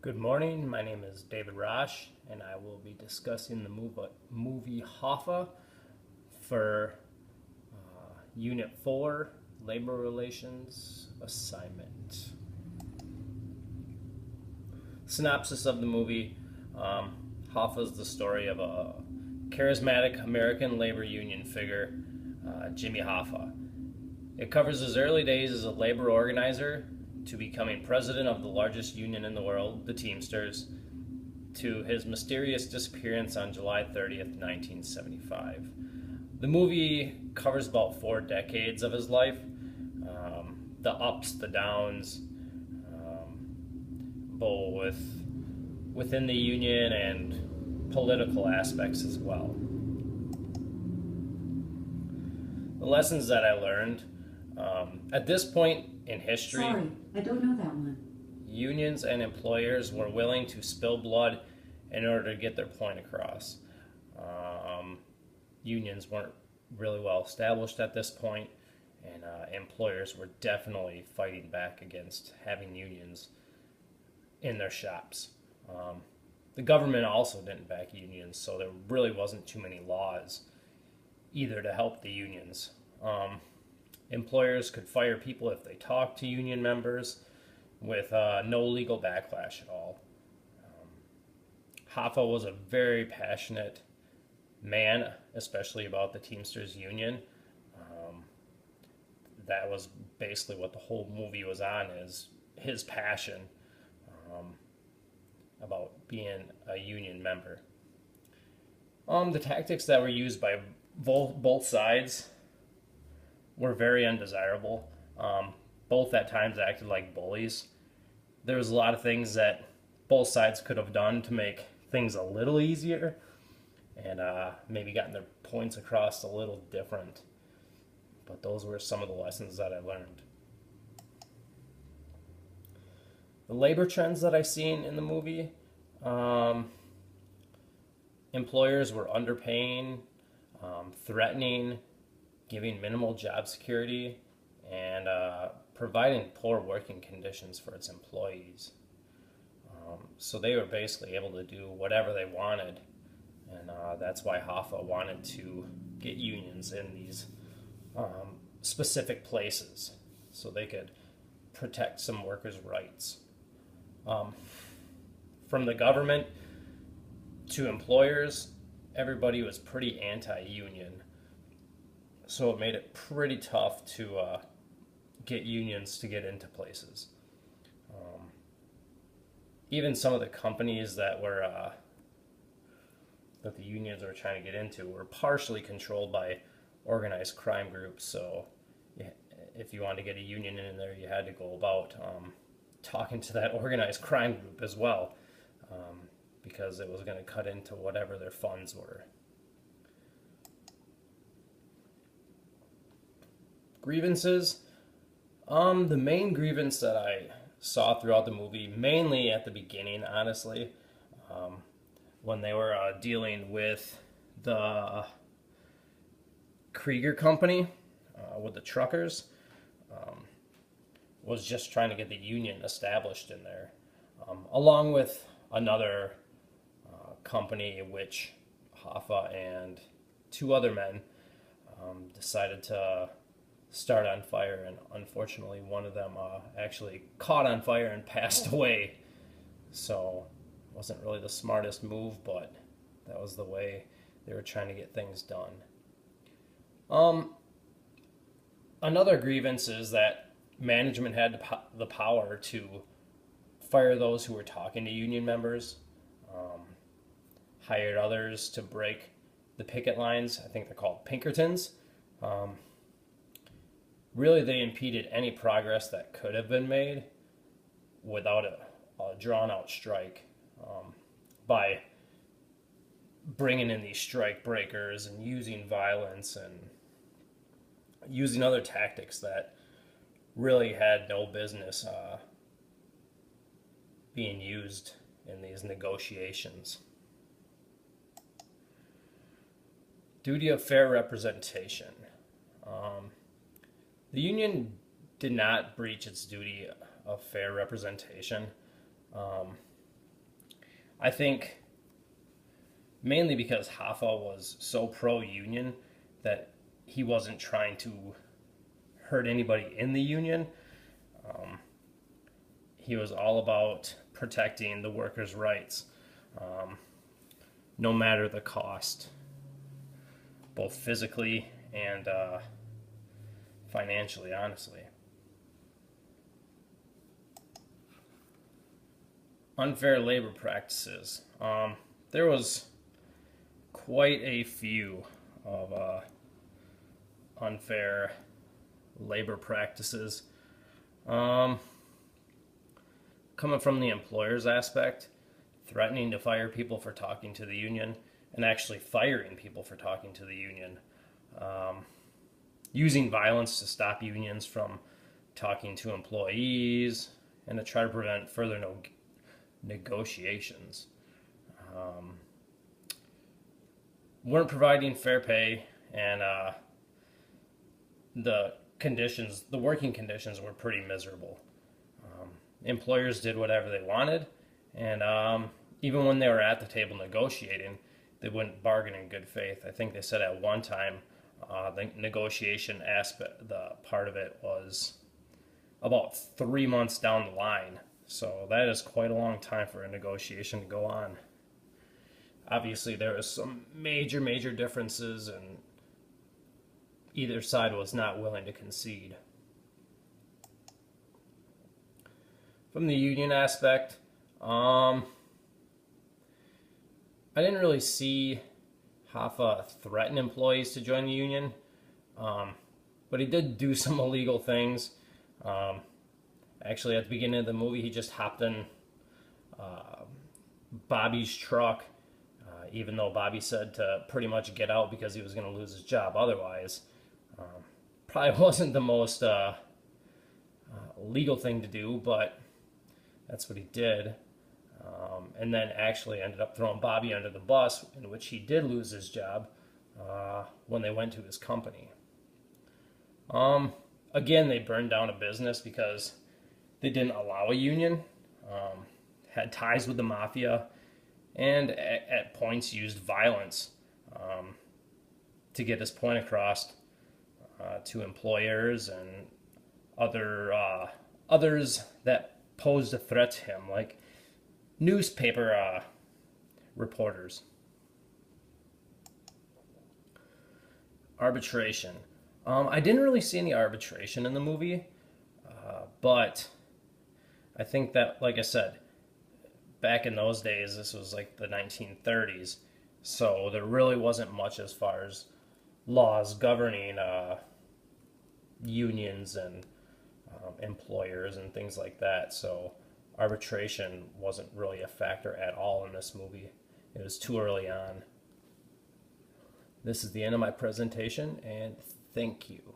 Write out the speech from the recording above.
Good morning, my name is David Rosh, and I will be discussing the movie Hoffa for Unit 4, Labor Relations Assignment. Synopsis of the movie. Hoffa is the story of a charismatic American labor union figure, Jimmy Hoffa. It covers his early days as a labor organizer to becoming president of the largest union in the world, the Teamsters, to his mysterious disappearance on July 30th, 1975. The movie covers about 4 decades of his life, the ups, the downs, both within the union and political aspects as well. The lessons that I learned at this point in history. Sorry, I don't know that one. Unions and employers were willing to spill blood in order to get their point across. Unions weren't really well established at this point, and employers were definitely fighting back against having unions in their shops. The government also didn't back unions, so there really wasn't too many laws either to help the unions. Employers could fire people if they talked to union members with no legal backlash at all. Hoffa was a very passionate man, especially about the Teamsters Union. That was basically what the whole movie was on, is his passion about being a union member. The tactics that were used by both sides were very undesirable. Both at times acted like bullies. There was a lot of things that both sides could have done to make things a little easier and maybe gotten their points across a little different. But those were some of the lessons that I learned. The labor trends that I seen in the movie, employers were underpaying, threatening, giving minimal job security, and providing poor working conditions for its employees. So they were basically able to do whatever they wanted, and that's why Hoffa wanted to get unions in these specific places so they could protect some workers' rights. From the government to employers, everybody was pretty anti-union. So it made it pretty tough to get unions to get into places. Even some of the companies that the unions were trying to get into were partially controlled by organized crime groups. So if you wanted to get a union in there, you had to go about talking to that organized crime group as well, because it was going to cut into whatever their funds were. Grievances. The main grievance that I saw throughout the movie, mainly at the beginning, honestly, when they were dealing with the Krieger company, with the truckers, was just trying to get the union established in there, along with another company which Hoffa and 2 other men decided to start on fire, and unfortunately one of them actually caught on fire and passed away. So it wasn't really the smartest move, but that was the way they were trying to get things done. Another grievance is that management had the power to fire those who were talking to union members, hired others to break the picket lines. I think they're called Pinkertons. Really, they impeded any progress that could have been made without a drawn-out strike, by bringing in these strike breakers and using violence and using other tactics that really had no business being used in these negotiations. Duty of fair representation. The union did not breach its duty of fair representation. I think mainly because Hoffa was so pro-union that he wasn't trying to hurt anybody in the union. Um, he was all about protecting the workers' rights, um, no matter the cost, both physically and financially, honestly. Unfair labor practices. There was quite a few of unfair labor practices. Um, Coming from the employer's aspect, threatening to fire people for talking to the union, and actually firing people for talking to the union. Um, Using violence to stop unions from talking to employees, and to try to prevent further negotiations. Um, weren't providing fair pay, and the working conditions were pretty miserable. Employers did whatever they wanted, and even when they were at the table negotiating, they wouldn't bargain in good faith. I think they said at one time the negotiation aspect, the part of it was about 3 months down the line. So that is quite a long time for a negotiation to go on. Obviously, there was some major differences, and either side was not willing to concede. From the union aspect, I didn't really see Hoffa threaten employees to join the union, but he did do some illegal things. Actually, at the beginning of the movie, he just hopped in Bobby's truck, even though Bobby said to pretty much get out because he was going to lose his job otherwise. Probably wasn't the most legal thing to do, but that's what he did. And then actually ended up throwing Bobby under the bus, in which he did lose his job when they went to his company. Again, they burned down a business because they didn't allow a union, had ties with the mafia, and at points used violence to get his point across to employers and others that posed a threat to him, like newspaper reporters. Arbitration. I didn't really see any arbitration in the movie, but I think that, like I said, back in those days, this was like the 1930s, so there really wasn't much as far as laws governing unions and employers and things like that. So arbitration wasn't really a factor at all in this movie. It was too early on. This is the end of my presentation, and thank you.